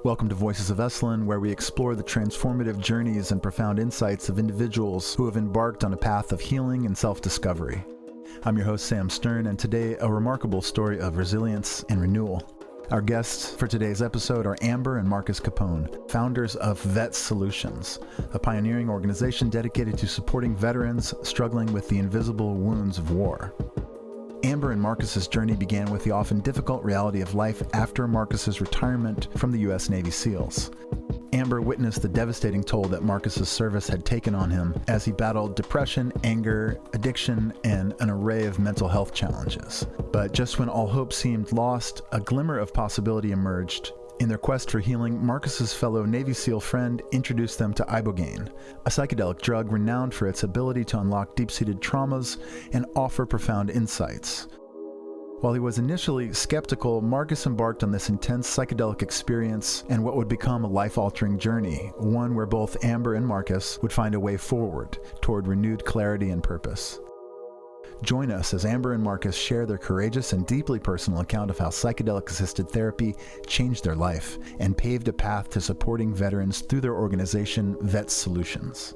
Welcome to Voices of Esalen, where we explore the transformative journeys and profound insights of individuals who have embarked on a path of healing and self-discovery. I'm your host, Sam Stern, and today a remarkable story of resilience and renewal. Our guests for today's episode are Amber and Marcus Capone, founders of Vet Solutions, a pioneering organization dedicated to supporting veterans struggling with the invisible wounds of war. Amber and Marcus's journey began with the often difficult reality of life after Marcus's retirement from the U.S. Navy SEALs. Amber witnessed the devastating toll that Marcus's service had taken on him as he battled depression, anger, addiction, and an array of mental health challenges. But just when all hope seemed lost, a glimmer of possibility emerged. In their quest for healing, Marcus's fellow Navy SEAL friend introduced them to Ibogaine, a psychedelic drug renowned for its ability to unlock deep-seated traumas and offer profound insights. While he was initially skeptical, Marcus embarked on this intense psychedelic experience and what would become a life-altering journey, one where both Amber and Marcus would find a way forward toward renewed clarity and purpose. Join us as Amber and Marcus share their courageous and deeply personal account of how psychedelic-assisted therapy changed their life and paved a path to supporting veterans through their organization, Vet Solutions.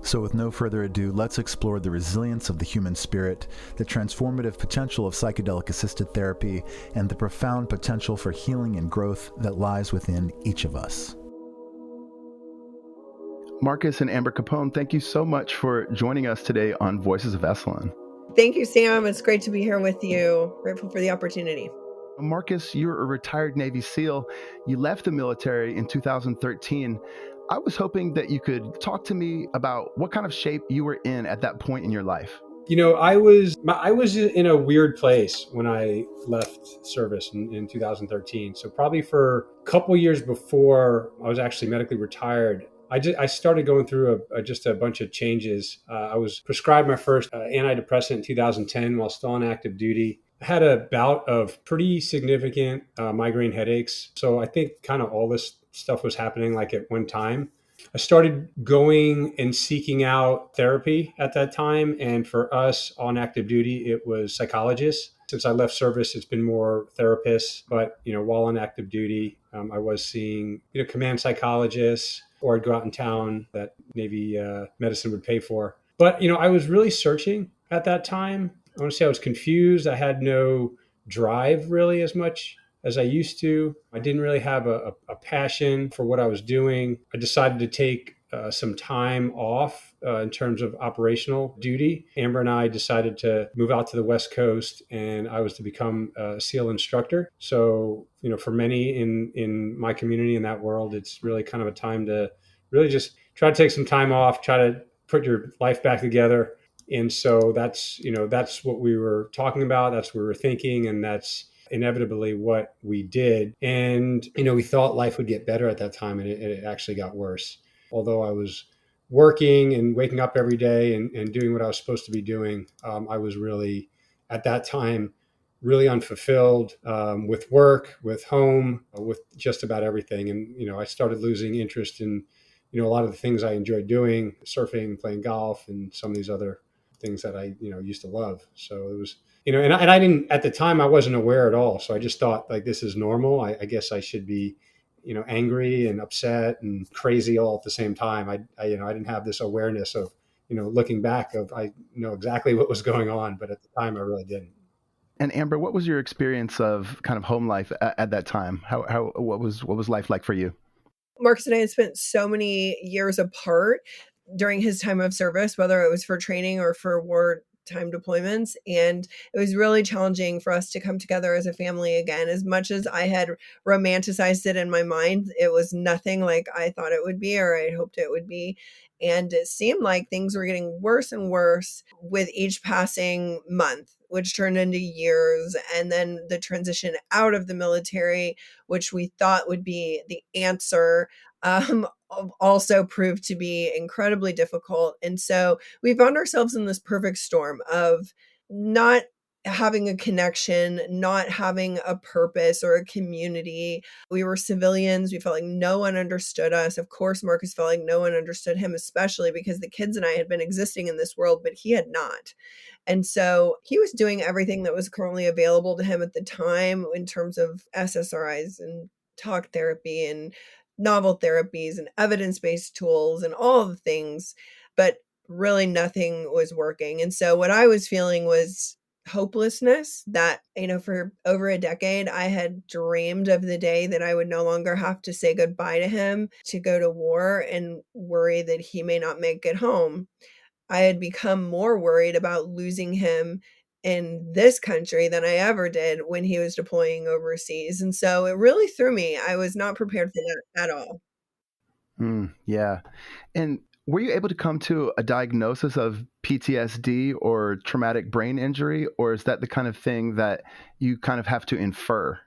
So with no further ado, let's explore the resilience of the human spirit, the transformative potential of psychedelic-assisted therapy, and the profound potential for healing and growth that lies within each of us. Marcus and Amber Capone, thank you so much for joining us today on Voices of Esalen. Thank you, Sam. It's great to be here with you. Grateful for the opportunity. Marcus, you're a retired Navy SEAL. You left the military in 2013. I was hoping that you could talk to me about what kind of shape you were in at that point in your life. You know, I was in a weird place when I left service in 2013. So probably for a couple years before I was actually medically retired, I started going through just a bunch of changes. I was prescribed my first antidepressant in 2010 while still on active duty. I had a bout of pretty significant migraine headaches. So I think kind of all this stuff was happening like at one time. I started going and seeking out therapy at that time. And for us on active duty, it was psychologists. Since I left service, it's been more therapists. But, while on active duty, I was seeing, command psychologists, or I'd go out in town that Navy medicine would pay for. But, I was really searching at that time. I want to say I was confused. I had no drive really as much as I used to. I didn't really have a passion for what I was doing. I decided to take some time off in terms of operational duty. Amber and I decided to move out to the West Coast, and I was to become a SEAL instructor. So, for many in my community in that world, it's really kind of a time to really just try to take some time off, try to put your life back together. And so that's what we were talking about. That's what we were thinking. And that's inevitably what we did. And, we thought life would get better at that time, and it actually got worse. Although I was working and waking up every day and doing what I was supposed to be doing, I was really, at that time, really unfulfilled with work, with home, with just about everything. And, I started losing interest in, a lot of the things I enjoyed doing, surfing, playing golf, and some of these other things that I, used to love. So it was, and I didn't, at the time, I wasn't aware at all. So I just thought like, this is normal. I guess I should be, angry and upset and crazy all at the same time. I didn't have this awareness of, looking back of, I know exactly what was going on, but at the time I really didn't. And Amber, what was your experience of kind of home life at that time? What was life like for you? Marcus and I had spent so many years apart during his time of service, whether it was for training or for wartime deployments. And it was really challenging for us to come together as a family again. As much as I had romanticized it in my mind, it was nothing like I thought it would be or I hoped it would be. And it seemed like things were getting worse and worse with each passing month, which turned into years. And then the transition out of the military, which we thought would be the answer, also proved to be incredibly difficult. And so we found ourselves in this perfect storm of not having a connection, not having a purpose or a community. We were civilians. We felt like no one understood us. Of course, Marcus felt like no one understood him, especially because the kids and I had been existing in this world, but he had not. And so he was doing everything that was currently available to him at the time in terms of SSRIs and talk therapy and novel therapies and evidence-based tools and all the things, but really nothing was working. And so what I was feeling was hopelessness that, for over a decade, I had dreamed of the day that I would no longer have to say goodbye to him to go to war and worry that he may not make it home. I had become more worried about losing him in this country than I ever did when he was deploying overseas. And so it really threw me. I was not prepared for that at all. Yeah. And were you able to come to a diagnosis of PTSD or traumatic brain injury, or is that the kind of thing that you kind of have to infer?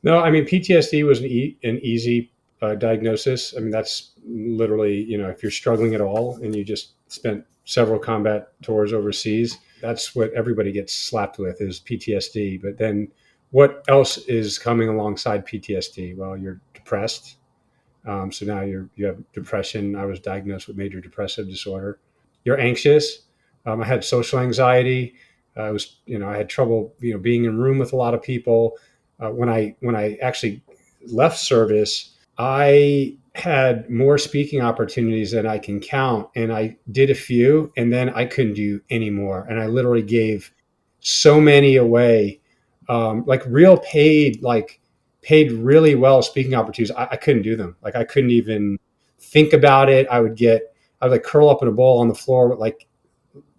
No, I mean, PTSD was an easy diagnosis. I mean, that's literally, if you're struggling at all and you just spent several combat tours overseas, that's what everybody gets slapped with is PTSD. But then what else is coming alongside PTSD? Well, you're depressed. So now you have depression. I was diagnosed with major depressive disorder. You're anxious. I had social anxiety. I had trouble, being in a room with a lot of people. When I actually left service, I had more speaking opportunities than I can count, and I did a few, and then I couldn't do any more, and I literally gave so many away, like real paid really well speaking opportunities. I couldn't do them. Like I couldn't even think about it. I would like curl up in a ball on the floor with like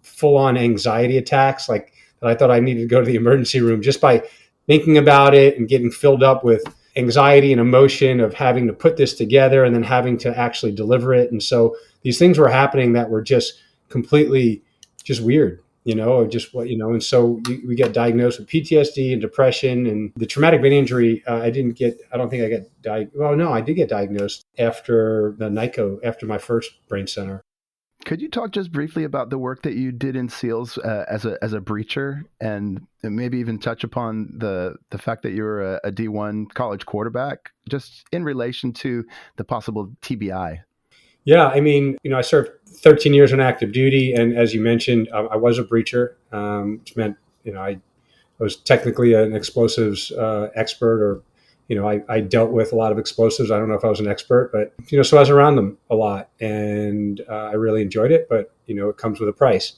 full on anxiety attacks, like that I thought I needed to go to the emergency room just by thinking about it and getting filled up with anxiety and emotion of having to put this together and then having to actually deliver it. And so these things were happening that were just completely just weird, just what, and so we get diagnosed with PTSD and depression and the traumatic brain injury. I don't think I got well, no, I did get diagnosed after the NICO, after my first brain center. Could you talk just briefly about the work that you did in SEALs as a breacher, and maybe even touch upon the fact that you were a D1 college quarterback, just in relation to the possible TBI? Yeah, I mean, I served 13 years on active duty, and as you mentioned, I was a breacher, which meant I was technically an explosives expert, or I dealt with a lot of explosives. I don't know if I was an expert, but so I was around them a lot, and I really enjoyed it. But it comes with a price.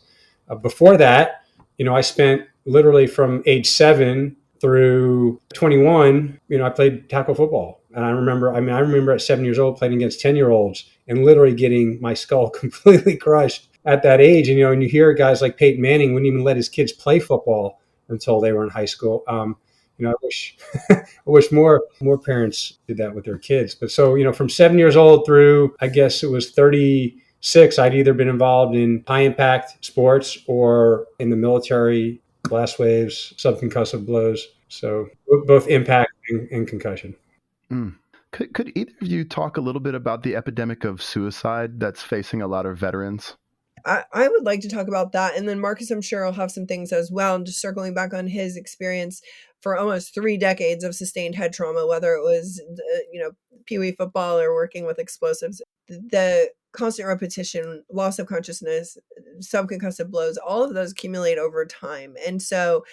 Before that, I spent literally from age 7 through 21. I played tackle football, and I remember at 7 years old playing against 10-year-olds and literally getting my skull completely crushed at that age. And you hear guys like Peyton Manning wouldn't even let his kids play football until they were in high school. I wish I wish more parents did that with their kids. But so, from 7 years old through, I guess it was 36, I'd either been involved in high impact sports or in the military, blast waves, subconcussive blows. So both impact and concussion. Mm. Could either of you talk a little bit about the epidemic of suicide that's facing a lot of veterans? I would like to talk about that. And then Marcus, I'm sure, will have some things as well. And just circling back on his experience for almost 3 decades of sustained head trauma, whether it was, Pee Wee football or working with explosives, the constant repetition, loss of consciousness, subconcussive blows, all of those accumulate over time. And so,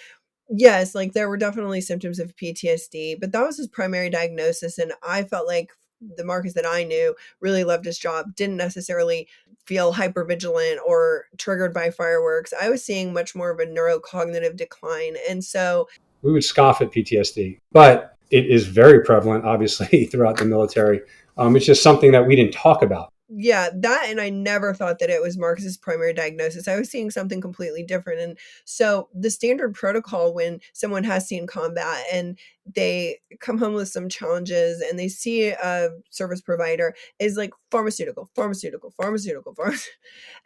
yes, like there were definitely symptoms of PTSD, but that was his primary diagnosis. And I felt like the Marcus that I knew really loved his job, didn't necessarily feel hypervigilant or triggered by fireworks. I was seeing much more of a neurocognitive decline. And so we would scoff at PTSD, but it is very prevalent, obviously, throughout the military. It's just something that we didn't talk about. Yeah, that, and I never thought that it was Marcus's primary diagnosis. I was seeing something completely different. And so the standard protocol when someone has seen combat and they come home with some challenges and they see a service provider is like pharmaceutical.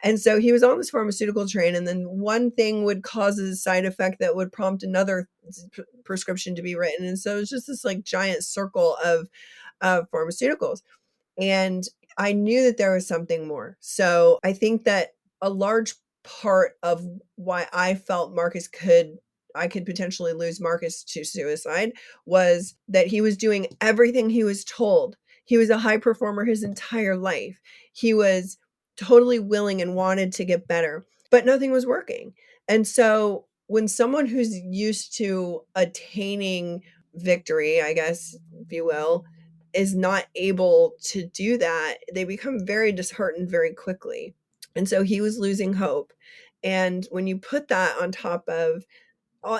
And so he was on this pharmaceutical train, and then one thing would cause a side effect that would prompt another prescription to be written. And so it's just this like giant circle of pharmaceuticals. And I knew that there was something more. So I think that a large part of why I felt I could potentially lose Marcus to suicide was that he was doing everything he was told. He was a high performer his entire life. He was totally willing and wanted to get better, but nothing was working. And so when someone who's used to attaining victory, I guess, if you will, is not able to do that, they become very disheartened very quickly. And so he was losing hope. And when you put that on top of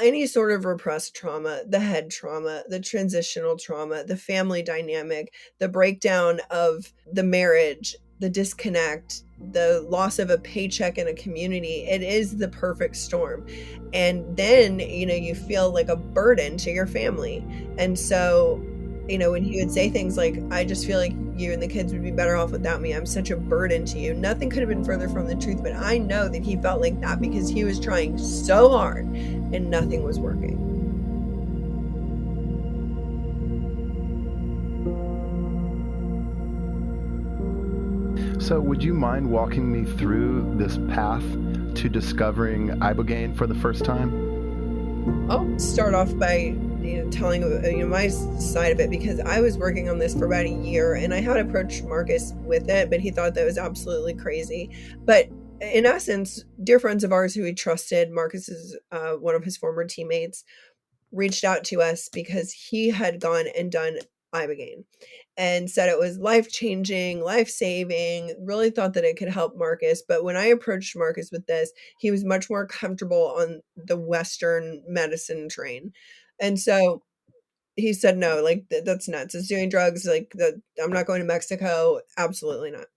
any sort of repressed trauma, the head trauma, the transitional trauma, the family dynamic, the breakdown of the marriage, the disconnect, the loss of a paycheck in a community, it is the perfect storm. And then, you feel like a burden to your family. And so, when he would say things like, I just feel like you and the kids would be better off without me. I'm such a burden to you. Nothing could have been further from the truth, but I know that he felt like that because he was trying so hard and nothing was working. So would you mind walking me through this path to discovering Ibogaine for the first time? I'll start off by telling my side of it, because I was working on this for about a year and I had approached Marcus with it, but he thought that was absolutely crazy. But in essence, dear friends of ours who he trusted, Marcus is one of his former teammates, reached out to us because he had gone and done Ibogaine and said it was life-changing, life-saving, really thought that it could help Marcus. But when I approached Marcus with this, he was much more comfortable on the Western medicine train. And so he said, no, like that's nuts. It's doing drugs. I'm not going to Mexico. Absolutely not.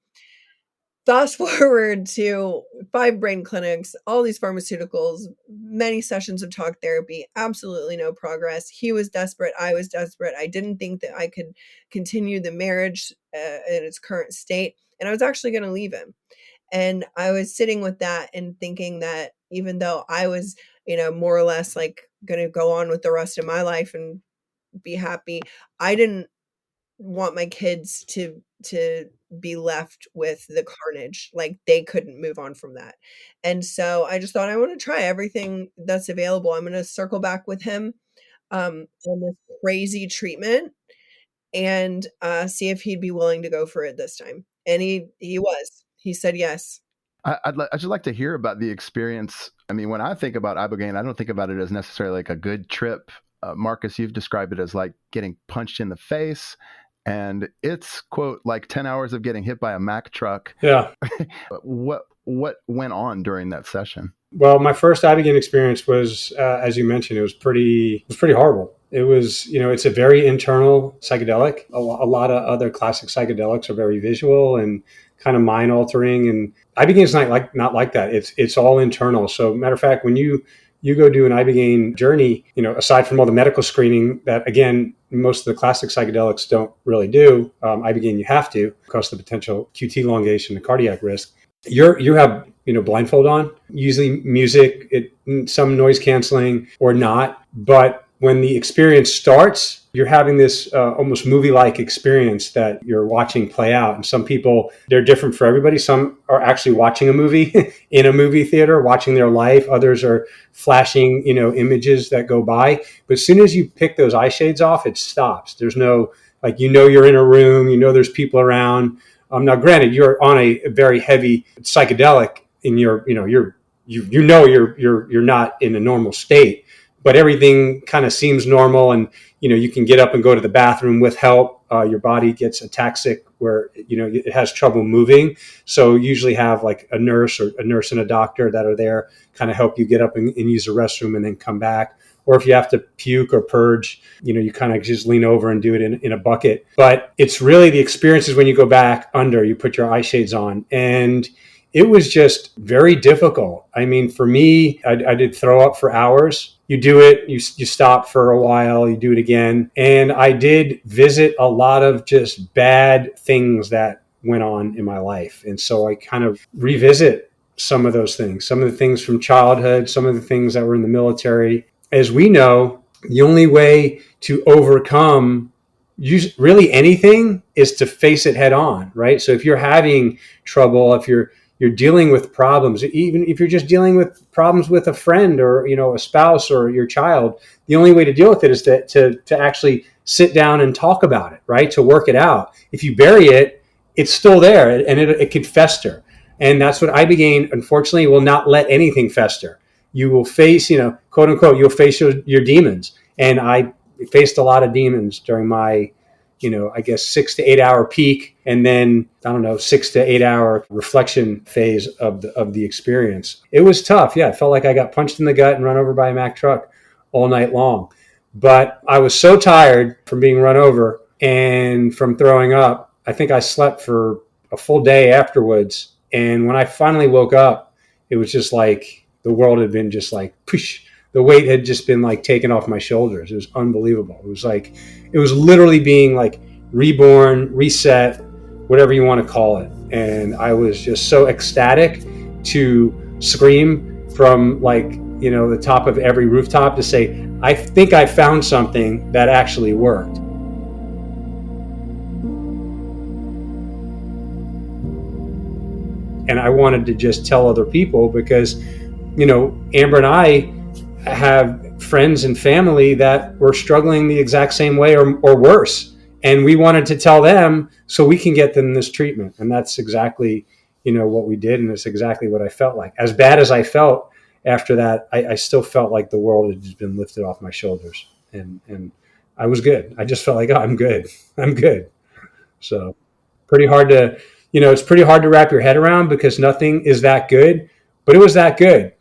Fast forward to 5 brain clinics, all these pharmaceuticals, many sessions of talk therapy, absolutely no progress. He was desperate. I was desperate. I didn't think that I could continue the marriage in its current state. And I was actually going to leave him. And I was sitting with that and thinking that even though I was, more or less like going to go on with the rest of my life and be happy, I didn't want my kids to be left with the carnage. Like they couldn't move on from that. And so I just thought I want to try everything that's available. I'm going to circle back with him on this crazy treatment and see if he'd be willing to go for it this time. And he was. He said yes. I'd just like to hear about the experience. I mean, when I think about Ibogaine, I don't think about it as necessarily like a good trip. Marcus, you've described it as like getting punched in the face. And it's, quote, like 10 hours of getting hit by a Mack truck. Yeah. What went on during that session? Well, my first Ibogaine experience was, as you mentioned, it was pretty horrible. It was, it's a very internal psychedelic. A lot of other classic psychedelics are very visual and kind of mind altering. And Ibogaine is not like that. It's all internal. So matter of fact, when you go do an Ibogaine journey, aside from all the medical screening that, again, most of the classic psychedelics don't really do, Ibogaine you have to because of the potential QT elongation and cardiac risk. You have blindfold on, usually music, some noise canceling or not. But when the experience starts, you're having this almost movie-like experience that you're watching play out. And some people, they're different for everybody. Some are actually watching a movie in a movie theater, watching their life. Others are flashing, images that go by. But as soon as you pick those eye shades off, it stops. There's no, you're in a room, there's people around. Now, granted, you're on a very heavy psychedelic in you're not in a normal state, but everything kind of seems normal, and you can get up and go to the bathroom with help. Your body gets ataxic where it has trouble moving, so you usually have like a nurse and a doctor that are there, kind of help you get up and use the restroom and then come back. Or if you have to puke or purge, you kind of just lean over and do it in a bucket. But it's really the experiences when you go back under, you put your eye shades on. And it was just very difficult. I mean, for me, I did throw up for hours. You do it, you stop for a while, you do it again. And I did visit a lot of just bad things that went on in my life. And so I kind of revisit some of those things, some of the things from childhood, some of the things that were in the military. As we know, the only way to overcome really anything is to face it head on, right? So if you're having trouble, if you're dealing with problems, even if you're just dealing with problems with a friend or, a spouse or your child, the only way to deal with it is to actually sit down and talk about it, right? To work it out. If you bury it, it's still there and it could fester. And that's what Ibogaine, unfortunately, will not let anything fester. You will face, quote unquote, you'll face your demons. And I faced a lot of demons during my I guess 6 to 8 hour peak, and then I don't know, 6 to 8 hour reflection phase of the experience. It was tough. Yeah, it felt like I got punched in the gut and run over by a Mack truck all night long. But I was so tired from being run over and from throwing up. I think I slept for a full day afterwards. And when I finally woke up, it was just like the world had been just like push. The weight had just been like taken off my shoulders. It was unbelievable. It was literally being like reborn, reset, whatever you want to call it. And I was just so ecstatic to scream from the top of every rooftop to say, I think I found something that actually worked. And I wanted to just tell other people because, Amber and I have friends and family that were struggling the exact same way or worse. And we wanted to tell them so we can get them this treatment. And that's exactly, what we did. And it's exactly what I felt like. As bad as I felt after that, I still felt like the world had just been lifted off my shoulders. And I was good. I just felt like, oh, I'm good. I'm good. So pretty hard to, it's pretty hard to wrap your head around because nothing is that good, but it was that good.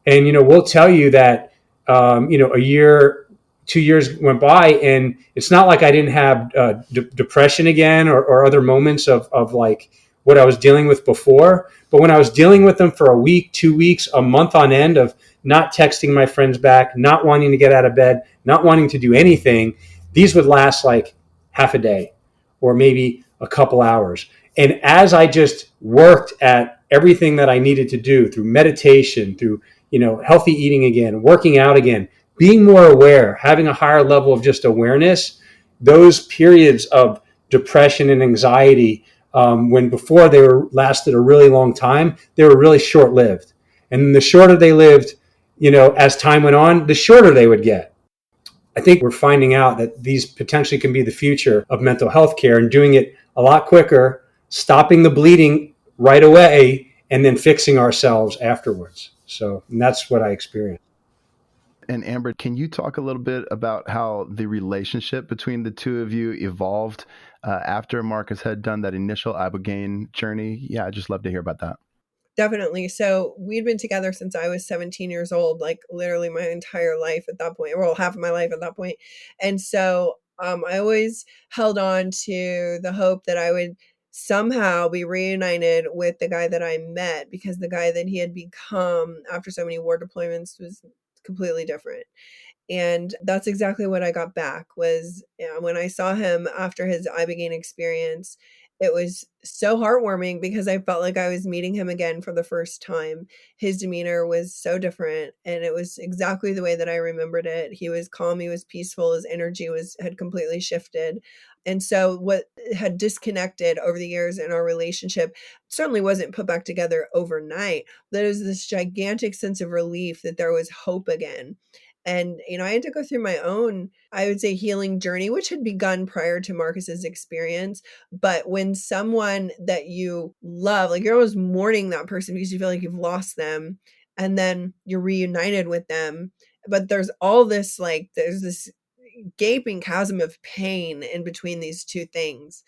And, we'll tell you that, a year, 2 years went by, and it's not like I didn't have depression again or other moments of like what I was dealing with before. But when I was dealing with them for a week, 2 weeks, a month on end of not texting my friends back, not wanting to get out of bed, not wanting to do anything, these would last like half a day or maybe a couple hours. And as I just worked at everything that I needed to do through meditation, through, healthy eating again, working out again, being more aware, having a higher level of just awareness, those periods of depression and anxiety, when before they were lasted a really long time, they were really short-lived. And the shorter they lived, as time went on, the shorter they would get. I think we're finding out that these potentially can be the future of mental health care and doing it a lot quicker, stopping the bleeding right away, and then fixing ourselves afterwards. So that's what I experienced. And Amber, can you talk a little bit about how the relationship between the two of you evolved after Marcus had done that initial Ibogaine journey? Yeah, I'd just love to hear about that. Definitely. So we'd been together since I was 17 years old, like literally my entire life at that point, well, half of my life at that point. And so I always held on to the hope that I would somehow be reunited with the guy that I met, because the guy that he had become after so many war deployments was completely different. And that's exactly what I got back was when I saw him after his Ibogaine experience. It was so heartwarming because I felt like I was meeting him again for the first time. His demeanor was so different, and it was exactly the way that I remembered it. He was calm, he was peaceful, his energy had completely shifted. And so what had disconnected over the years in our relationship certainly wasn't put back together overnight. There was this gigantic sense of relief that there was hope again. And, I had to go through my own, I would say, healing journey, which had begun prior to Marcus's experience. But when someone that you love, like you're always mourning that person because you feel like you've lost them, and then you're reunited with them. But there's all this, there's this gaping chasm of pain in between these two things.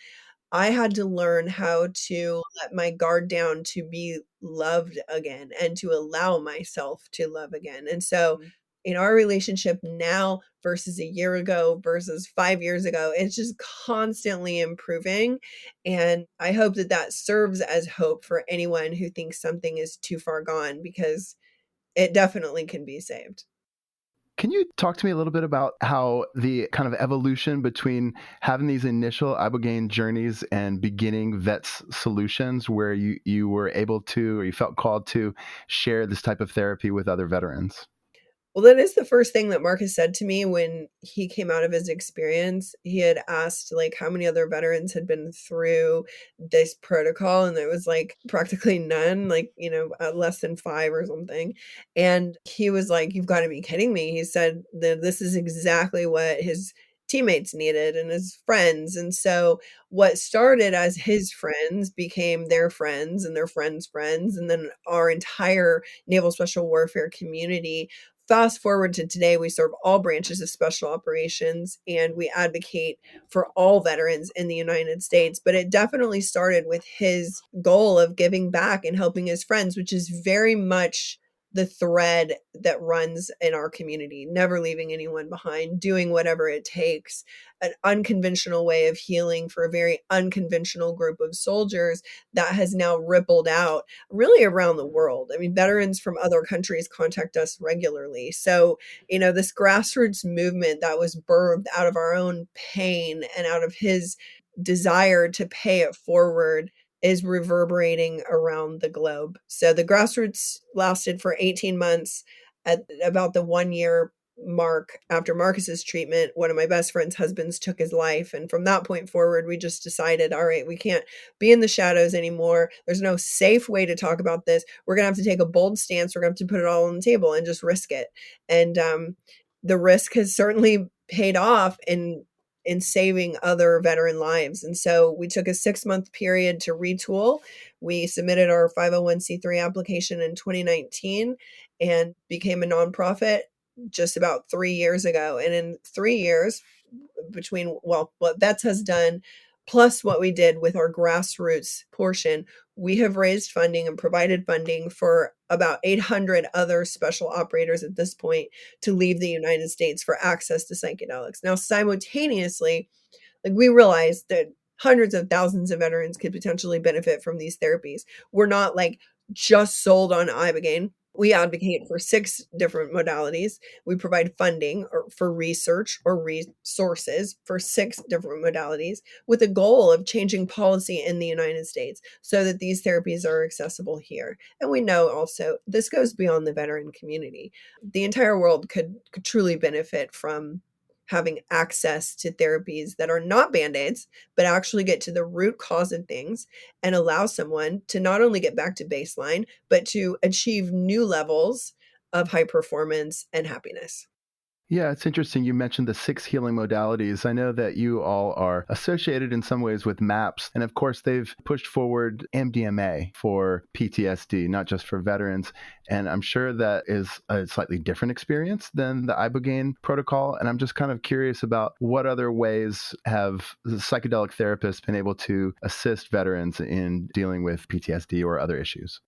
I had to learn how to let my guard down to be loved again and to allow myself to love again. And so in our relationship now versus a year ago versus 5 years ago, it's just constantly improving. And I hope that that serves as hope for anyone who thinks something is too far gone, because it definitely can be saved. Can you talk to me a little bit about how the kind of evolution between having these initial Ibogaine journeys and beginning Vets Solutions, where you were able to, or you felt called to share this type of therapy with other veterans? Well, that is the first thing that Marcus said to me when he came out of his experience. He had asked how many other veterans had been through this protocol, and there was practically none, less than 5 or something. And he was like, "You've got to be kidding me." He said that this is exactly what his teammates needed and his friends. And so what started as his friends became their friends and their friends' friends. And then our entire Naval Special Warfare community Fast forward to today, we serve all branches of special operations and we advocate for all veterans in the United States. But it definitely started with his goal of giving back and helping his friends, which is very much the thread that runs in our community, never leaving anyone behind, doing whatever it takes, an unconventional way of healing for a very unconventional group of soldiers that has now rippled out really around the world. I mean, veterans from other countries contact us regularly. So, this grassroots movement that was birthed out of our own pain and out of his desire to pay it forward is reverberating around the globe. So the grassroots lasted for 18 months. At about the 1 year mark after Marcus's treatment, one of my best friend's husbands took his life. And from that point forward, we just decided, all right, we can't be in the shadows anymore. There's no safe way to talk about this. We're going to have to take a bold stance. We're going to have to put it all on the table and just risk it. And the risk has certainly paid off in saving other veteran lives. And so we took a 6-month period to retool. We submitted our 501c3 application in 2019 and became a nonprofit just about 3 years ago. And in 3 years, between what Vets has done, plus what we did with our grassroots portion, we have raised funding and provided funding for about 800 other special operators at this point to leave the United States for access to psychedelics. Now, simultaneously, we realize that hundreds of thousands of veterans could potentially benefit from these therapies. We're not just sold on Ibogaine. We advocate for 6 different modalities. We provide funding for research or resources for 6 different modalities with the goal of changing policy in the United States so that these therapies are accessible here. And we know also this goes beyond the veteran community. The entire world could truly benefit from having access to therapies that are not Band-Aids, but actually get to the root cause of things and allow someone to not only get back to baseline, but to achieve new levels of high performance and happiness. Yeah, it's interesting. You mentioned the 6 healing modalities. I know that you all are associated in some ways with MAPS. And of course, they've pushed forward MDMA for PTSD, not just for veterans. And I'm sure that is a slightly different experience than the Ibogaine protocol. And I'm just kind of curious about what other ways have psychedelic therapists been able to assist veterans in dealing with PTSD or other issues?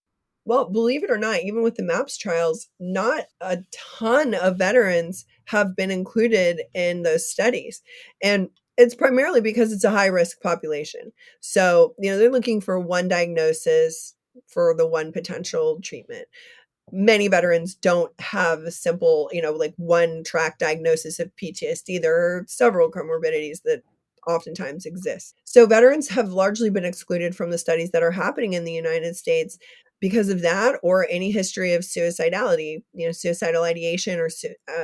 Well, believe it or not, even with the MAPS trials, not a ton of veterans have been included in those studies. And it's primarily because it's a high risk population. So, they're looking for one diagnosis for the one potential treatment. Many veterans don't have a simple, one track diagnosis of PTSD. There are several comorbidities that oftentimes exist. So veterans have largely been excluded from the studies that are happening in the United States because of that, or any history of suicidality. Suicidal ideation or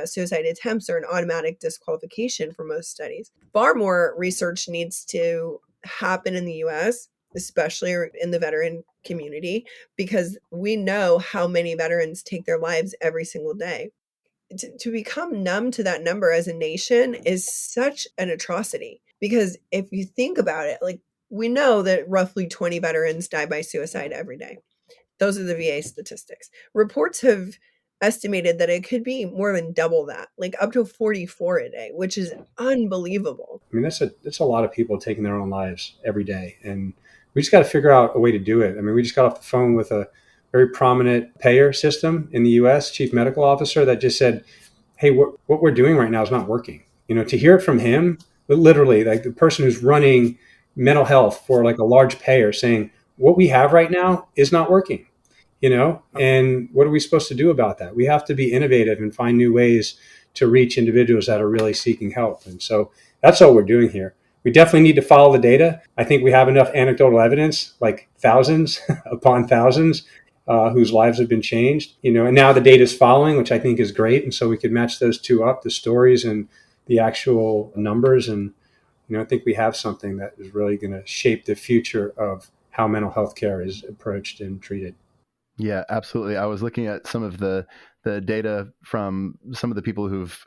suicide attempts are an automatic disqualification for most studies. Far more research needs to happen in the US, especially in the veteran community, because we know how many veterans take their lives every single day. To become numb to that number as a nation is such an atrocity, because if you think about it, we know that roughly 20 veterans die by suicide every day. Those are the VA statistics. Reports have estimated that it could be more than double that, up to 44 a day, which is unbelievable. I mean, that's a lot of people taking their own lives every day. And we just got to figure out a way to do it. I mean, we just got off the phone with a very prominent payer system in the US, chief medical officer, that just said, hey, what we're doing right now is not working. To hear it from him, literally, the person who's running mental health for a large payer saying, what we have right now is not working. And what are we supposed to do about that? We have to be innovative and find new ways to reach individuals that are really seeking help. And so that's all we're doing here. We definitely need to follow the data. I think we have enough anecdotal evidence, thousands upon thousands, whose lives have been changed, and now the data is following, which I think is great. And so we could match those two up, the stories and the actual numbers. And, I think we have something that is really going to shape the future of how mental health care is approached and treated. Yeah, absolutely. I was looking at some of the data from some of the people who've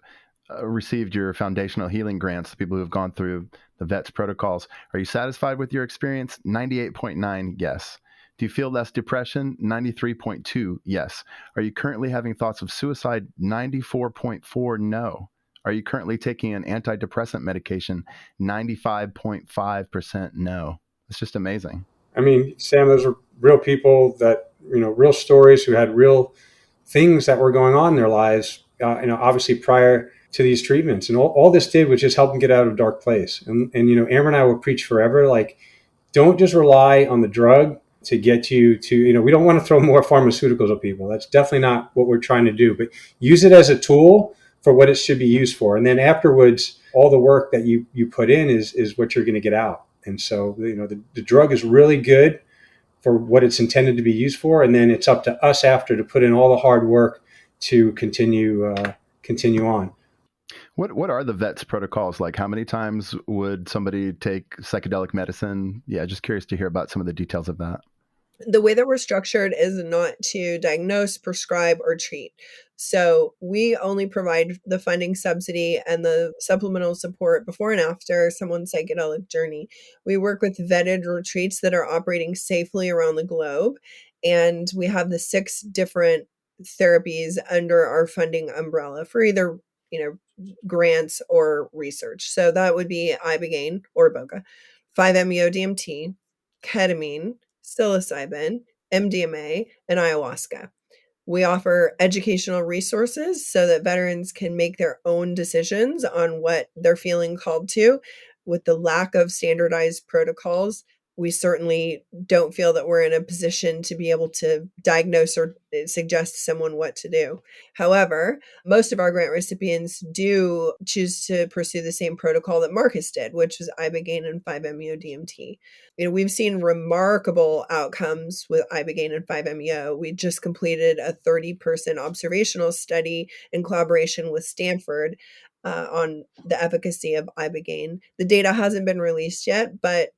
received your foundational healing grants, the people who've gone through the VETS protocols. Are you satisfied with your experience? 98.9 yes. Do you feel less depression? 93.2, yes. Are you currently having thoughts of suicide? 94.4, no. Are you currently taking an antidepressant medication? 95.5% no. It's just amazing. I mean, Sam, those are real people that, real stories who had real things that were going on in their lives, obviously prior to these treatments. And all this did was just help them get out of a dark place. And Amber and I will preach forever, like, don't just rely on the drug to get you to, we don't want to throw more pharmaceuticals at people. That's definitely not what we're trying to do, but use it as a tool for what it should be used for. And then afterwards, all the work that you put in is what you're going to get out. And so, the drug is really good for what it's intended to be used for. And then it's up to us after to put in all the hard work to continue on. What are the VETS protocols like? How many times would somebody take psychedelic medicine? Yeah, just curious to hear about some of the details of that. The way that we're structured is not to diagnose, prescribe, or treat. So we only provide the funding subsidy and the supplemental support before and after someone's psychedelic journey. We work with vetted retreats that are operating safely around the globe. And we have the 6 different therapies under our funding umbrella for either, grants or research. So that would be Ibogaine or Iboga, 5-MeO-DMT, ketamine, psilocybin, MDMA, and ayahuasca. We offer educational resources so that veterans can make their own decisions on what they're feeling called to. With the lack of standardized protocols, we certainly don't feel that we're in a position to be able to diagnose or suggest to someone what to do. However, most of our grant recipients do choose to pursue the same protocol that Marcus did, which was Ibogaine and 5-MeO-DMT. We've seen remarkable outcomes with Ibogaine and 5-MeO. We just completed a 30-person observational study in collaboration with Stanford on the efficacy of Ibogaine. The data hasn't been released yet, but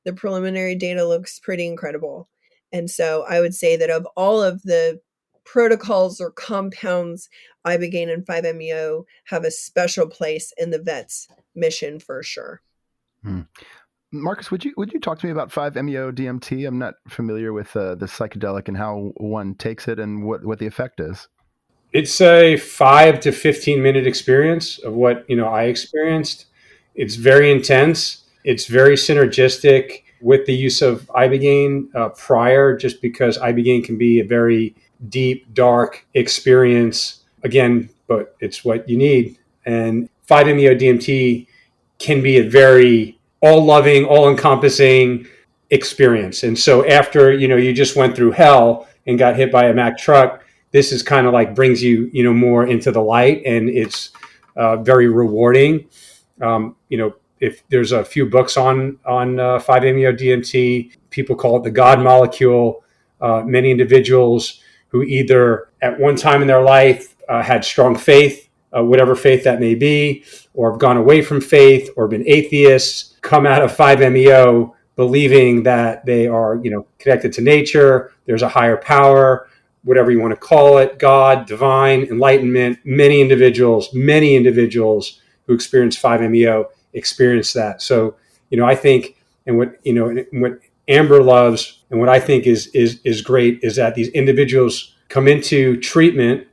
the preliminary data looks pretty incredible. And so I would say that of all of the protocols or compounds, Ibogaine and 5-MeO have a special place in the VETS mission for sure. Marcus, would you talk to me about 5-MeO-DMT? I'm not familiar with the psychedelic and how one takes it and what the effect is. It's a 5 to 15 minute experience of what I experienced. It's very intense. It's very synergistic with the use of Ibogaine prior, just because Ibogaine can be a very deep, dark experience. Again, but it's what you need. And 5-MeO-DMT can be a very all-loving, all-encompassing experience. And so after, you just went through hell and got hit by a Mack truck, this is kind of like brings you, more into the light, and it's very rewarding. If there's a few books on 5-MeO-DMT, people call it the God molecule. Many individuals who either at one time in their life had strong faith, whatever faith that may be, or have gone away from faith or been atheists, come out of 5-MeO believing that they are, connected to nature, there's a higher power, whatever you want to call it, God, divine, enlightenment. Many individuals who experience 5-MeO experience that. So, I think, and what Amber loves, and what I think is great, is that these individuals come into treatment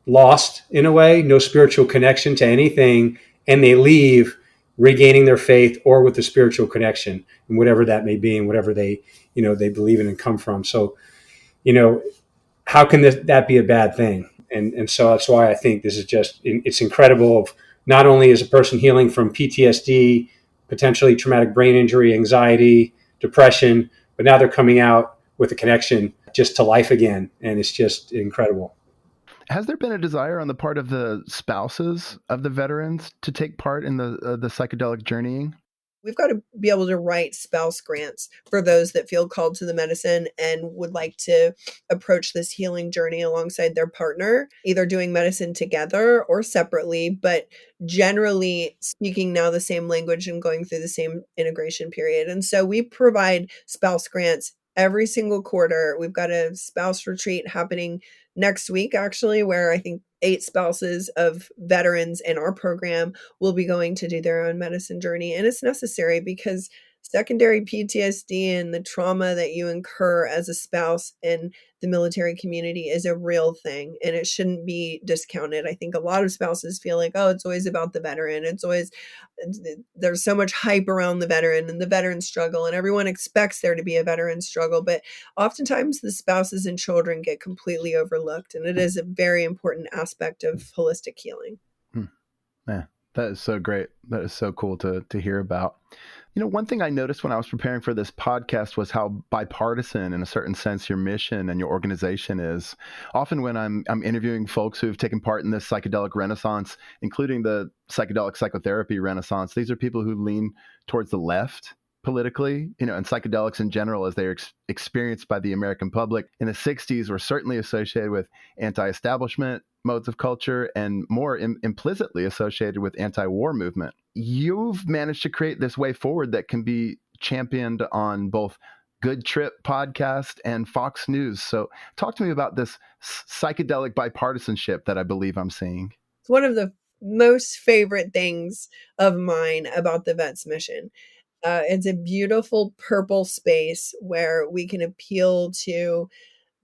lost in a way, no spiritual connection to anything, and they leave regaining their faith or with the spiritual connection, and whatever that may be, and whatever they believe in and come from. So, how can that be a bad thing? And so that's why I think this is it's incredible. Not only is a person healing from PTSD, potentially traumatic brain injury, anxiety, depression, but now they're coming out with a connection just to life again. And it's just incredible. Has there been a desire on the part of the spouses of the veterans to take part in the psychedelic journeying? We've got to be able to write spouse grants for those that feel called to the medicine and would like to approach this healing journey alongside their partner, either doing medicine together or separately, but generally speaking now the same language and going through the same integration period. And so we provide spouse grants every single quarter. We've got a spouse retreat happening next week, actually, where I think 8 spouses of veterans in our program will be going to do their own medicine journey. And it's necessary because Secondary PTSD and the trauma that you incur as a spouse in the military community is a real thing, and it shouldn't be discounted. I think a lot of spouses feel like, oh, it's always about the veteran. There's so much hype around the veteran and the veteran struggle, and everyone expects there to be a veteran struggle. But oftentimes the spouses and children get completely overlooked, and it is a very important aspect of holistic healing. Yeah, that is so great. That is so cool to hear about. One thing I noticed when I was preparing for this podcast was how bipartisan, in a certain sense, your mission and your organization is. Often when I'm interviewing folks who've taken part in this psychedelic renaissance, including the psychedelic psychotherapy renaissance, these are people who lean towards the left politically, and psychedelics in general, as they're experienced by the American public in the 60s, were certainly associated with anti-establishment modes of culture and more implicitly associated with anti-war movement. You've managed to create this way forward that can be championed on both Good Trip podcast and Fox News. So talk to me about this psychedelic bipartisanship that I believe I'm seeing. It's one of the most favorite things of mine about the Vets mission. It's a beautiful purple space where we can appeal to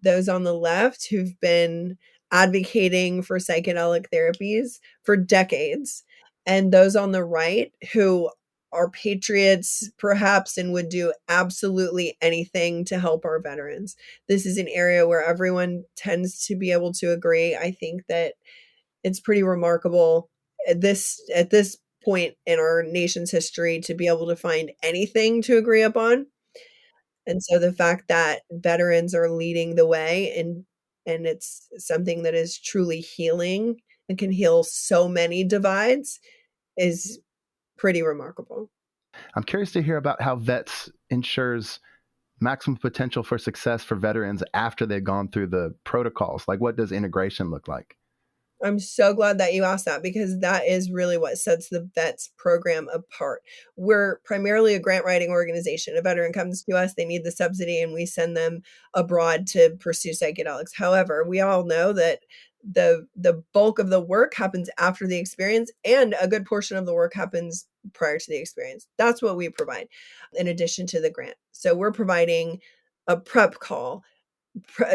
those on the left who've been advocating for psychedelic therapies for decades, and those on the right who are patriots, perhaps, and would do absolutely anything to help our veterans. This is an area where everyone tends to be able to agree. I think that it's pretty remarkable at this point in our nation's history to be able to find anything to agree upon. And so the fact that veterans are leading the way and it's something that is truly healing and can heal so many divides is pretty remarkable. I'm curious to hear about how Vets ensures maximum potential for success for veterans after they've gone through the protocols. Like, what does integration look like? I'm so glad that you asked that, because that is really what sets the Vets program apart. We're primarily a grant writing organization. A veteran comes to us, they need the subsidy, and we send them abroad to pursue psychedelics. However, we all know that the bulk of the work happens after the experience, and a good portion of the work happens prior to the experience. That's what we provide in addition to the grant. So we're providing a prep call,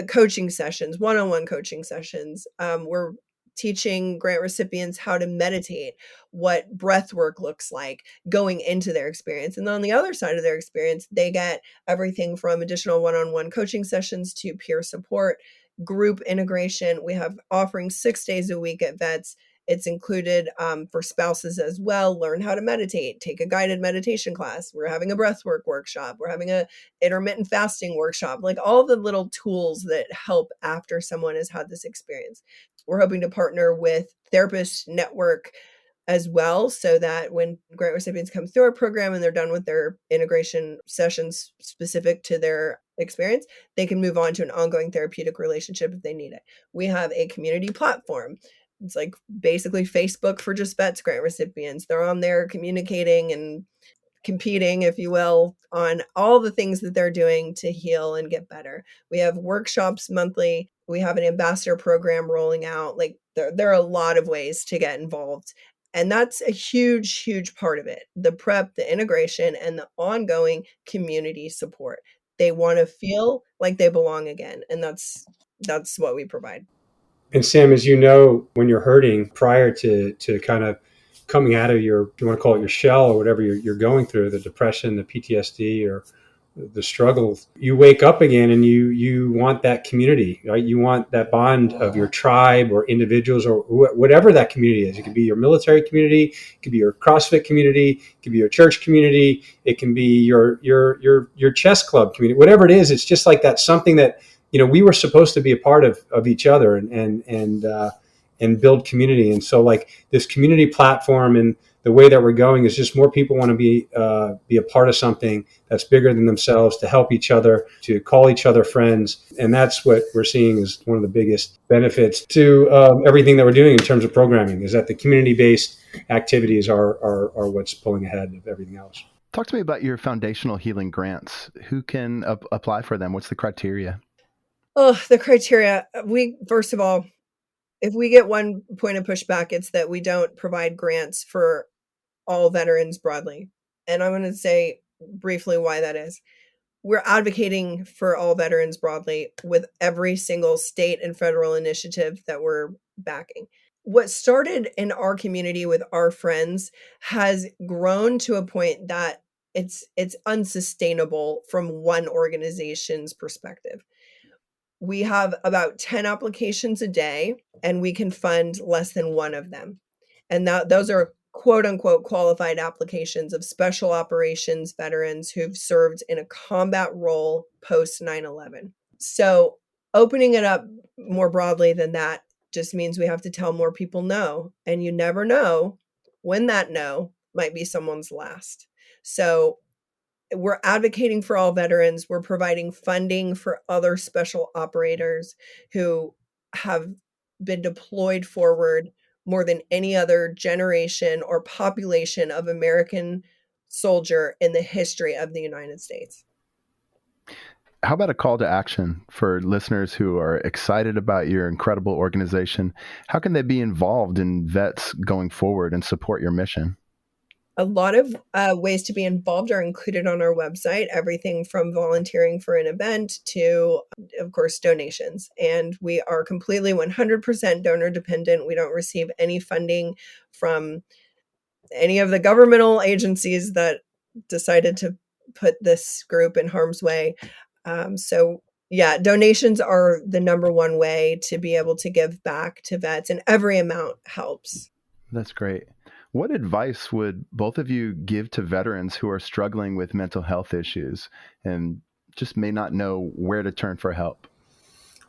coaching sessions, one-on-one coaching sessions. We're teaching grant recipients how to meditate, what breath work looks like going into their experience. And then on the other side of their experience, they get everything from additional one-on-one coaching sessions to peer support, group integration. We have offerings 6 days a week at Vets. It's included for spouses as well. Learn how to meditate, take a guided meditation class. We're having a breathwork workshop. We're having a intermittent fasting workshop, like all the little tools that help after someone has had this experience. We're hoping to partner with Therapist Network as well, so that when grant recipients come through our program and they're done with their integration sessions specific to their experience, they can move on to an ongoing therapeutic relationship if they need it. We have a community platform. It's like basically Facebook for just Vets grant recipients. They're on there communicating and competing, if you will, on all the things that they're doing to heal and get better. We have workshops monthly. We have an ambassador program rolling out. Like there are a lot of ways to get involved. And that's a huge, huge part of it. The prep, the integration, and the ongoing community support. They want to feel like they belong again. And that's what we provide. And Sam, as you know, when you're hurting prior to kind of coming out of your, if you want to call it your shell or whatever you're going through, the depression, the PTSD, or the struggle, you wake up again and you want that community, right? You want that bond of your tribe or individuals or whatever that community is. It could be your military community, it could be your CrossFit community, it could be your church community, it can be your chess club community, whatever it is. It's just like that, something that, we were supposed to be a part of each other and build community. And so like this community platform and the way that we're going is just more people want to be a part of something that's bigger than themselves, to help each other, to call each other friends. And that's what we're seeing is one of the biggest benefits to everything that we're doing in terms of programming, is that the community-based activities are what's pulling ahead of everything else. Talk to me about your foundational healing grants. Who can apply for them? What's the criteria? Oh, the criteria. First of all, if we get one point of pushback, it's that we don't provide grants for all veterans broadly. And I'm going to say briefly why that is. We're advocating for all veterans broadly with every single state and federal initiative that we're backing. What started in our community with our friends has grown to a point that it's unsustainable from one organization's perspective. We have about 10 applications a day, and we can fund less than one of them. And those are quote unquote qualified applications of special operations veterans who've served in a combat role post 9/11. So opening it up more broadly than that just means we have to tell more people no. And you never know when that no might be someone's last. So we're advocating for all veterans. We're providing funding for other special operators who have been deployed forward more than any other generation or population of American soldier in the history of the United States. How about a call to action for listeners who are excited about your incredible organization? How can they be involved in vets going forward and support your mission? A lot of ways to be involved are included on our website, everything from volunteering for an event to, of course, donations. And we are completely 100% donor dependent. We don't receive any funding from any of the governmental agencies that decided to put this group in harm's way. So yeah, donations are the number one way to be able to give back to vets, and every amount helps. That's great. What advice would both of you give to veterans who are struggling with mental health issues and just may not know where to turn for help?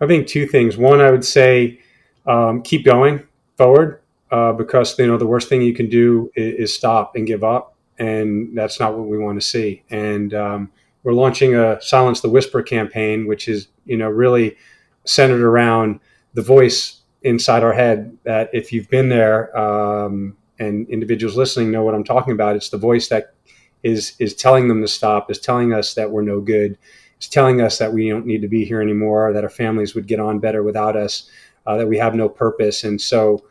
I think two things. One, I would say keep going forward because the worst thing you can do is stop and give up, and that's not what we want to see. And we're launching a Silence the Whisper campaign, which is really centered around the voice inside our head. That if you've been there, and individuals listening know what I'm talking about, it's the voice that is telling them to stop, is telling us that we're no good, is telling us that we don't need to be here anymore, that our families would get on better without us, that we have no purpose. And so,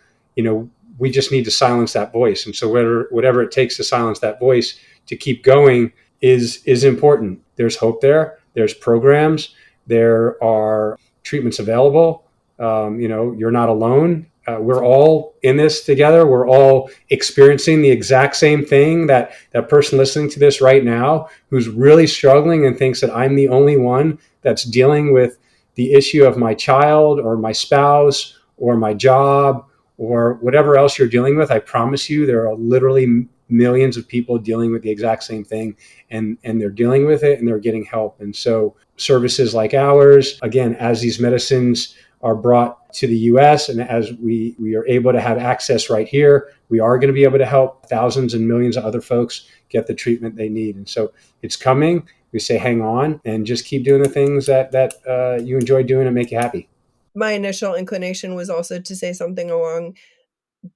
we just need to silence that voice. And so whatever it takes to silence that voice to keep going is important. There's hope there. There's programs. There are treatments available. You're not alone. We're all in this together. We're all experiencing the exact same thing that person listening to this right now who's really struggling and thinks that I'm the only one that's dealing with the issue of my child or my spouse or my job or whatever else you're dealing with. I promise you, there are literally millions of people dealing with the exact same thing, and they're dealing with it and they're getting help. And so services like ours, again, as these medicines are brought to the U.S. and as we are able to have access right here, we are going to be able to help thousands and millions of other folks get the treatment they need. And so it's coming. We say, hang on and just keep doing the things that you enjoy doing and make you happy. My initial inclination was also to say something along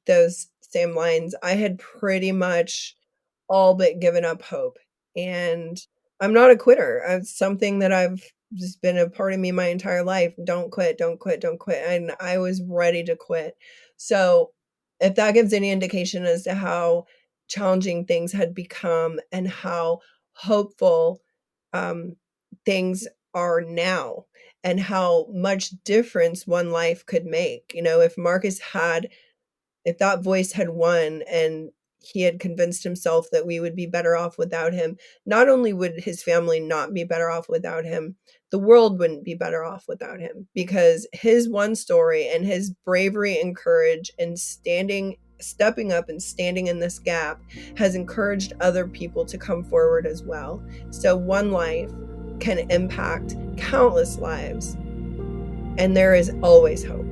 those same lines. I had pretty much all but given up hope, and I'm not a quitter. It's something that I've just been a part of me my entire life. Don't quit, don't quit, don't quit. And I was ready to quit. So if that gives any indication as to how challenging things had become and how hopeful things are now and how much difference one life could make. If that voice had won and he had convinced himself that we would be better off without him, not only would his family not be better off without him, the world wouldn't be better off without him, because his one story and his bravery and courage and stepping up and standing in this gap has encouraged other people to come forward as well. So one life can impact countless lives, and there is always hope.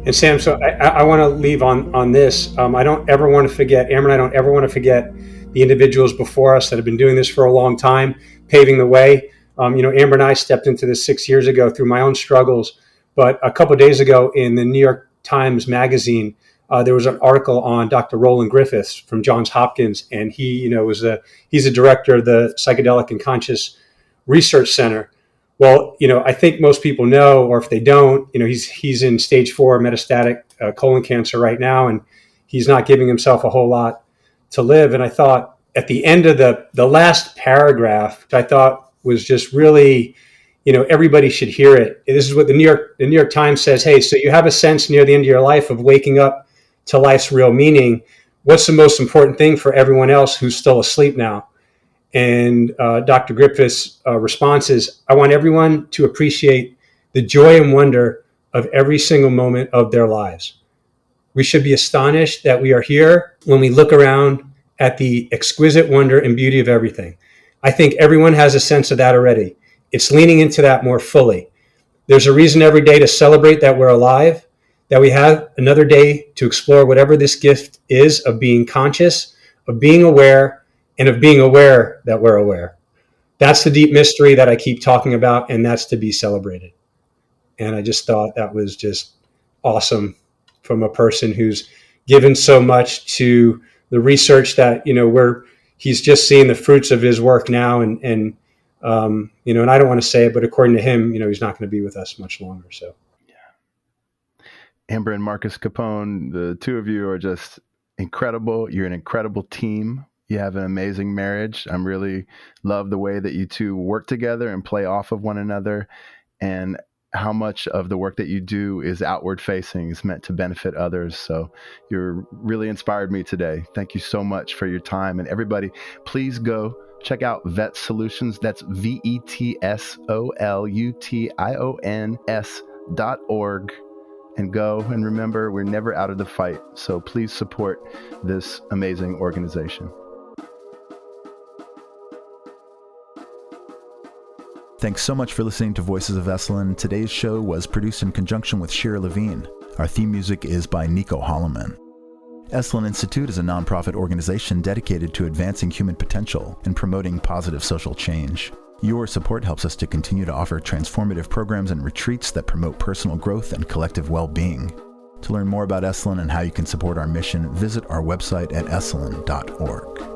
And Sam, so I want to leave on this. I don't ever want to forget, Amber and I don't ever want to forget the individuals before us that have been doing this for a long time, paving the way. Amber and I stepped into this 6 years ago through my own struggles. But a couple of days ago in the New York Times Magazine, there was an article on Dr. Roland Griffiths from Johns Hopkins. And he's a director of the Psychedelic and Conscious research center. Well, I think most people know, or if they don't, he's in stage 4 metastatic colon cancer right now, and he's not giving himself a whole lot to live. And I thought at the end of the last paragraph, I thought was just really, everybody should hear it. This is what the New York Times says. Hey, so you have a sense near the end of your life of waking up to life's real meaning. What's the most important thing for everyone else who's still asleep now? And Dr. Griffith's response is, I want everyone to appreciate the joy and wonder of every single moment of their lives. We should be astonished that we are here when we look around at the exquisite wonder and beauty of everything. I think everyone has a sense of that already. It's leaning into that more fully. There's a reason every day to celebrate that we're alive, that we have another day to explore whatever this gift is of being conscious, of being aware, and of being aware that we're aware. That's the deep mystery that I keep talking about, and that's to be celebrated. And I just thought that was just awesome from a person who's given so much to the research that, he's just seeing the fruits of his work now. And I don't want to say it, but according to him, he's not going to be with us much longer. So. Amber and Marcus Capone, the two of you are just incredible. You're an incredible team. You have an amazing marriage. I'm really love the way that you two work together and play off of one another, and how much of the work that you do is outward facing, is meant to benefit others. So you're really inspired me today. Thank you so much for your time. And everybody, please go check out Vet Solutions. That's VETSOLUTIONS.org. And go and remember, we're never out of the fight. So please support this amazing organization. Thanks so much for listening to Voices of Esalen. Today's show was produced in conjunction with Shira Levine. Our theme music is by Nico Holloman. Esalen Institute is a nonprofit organization dedicated to advancing human potential and promoting positive social change. Your support helps us to continue to offer transformative programs and retreats that promote personal growth and collective well-being. To learn more about Esalen and how you can support our mission, visit our website at esalen.org.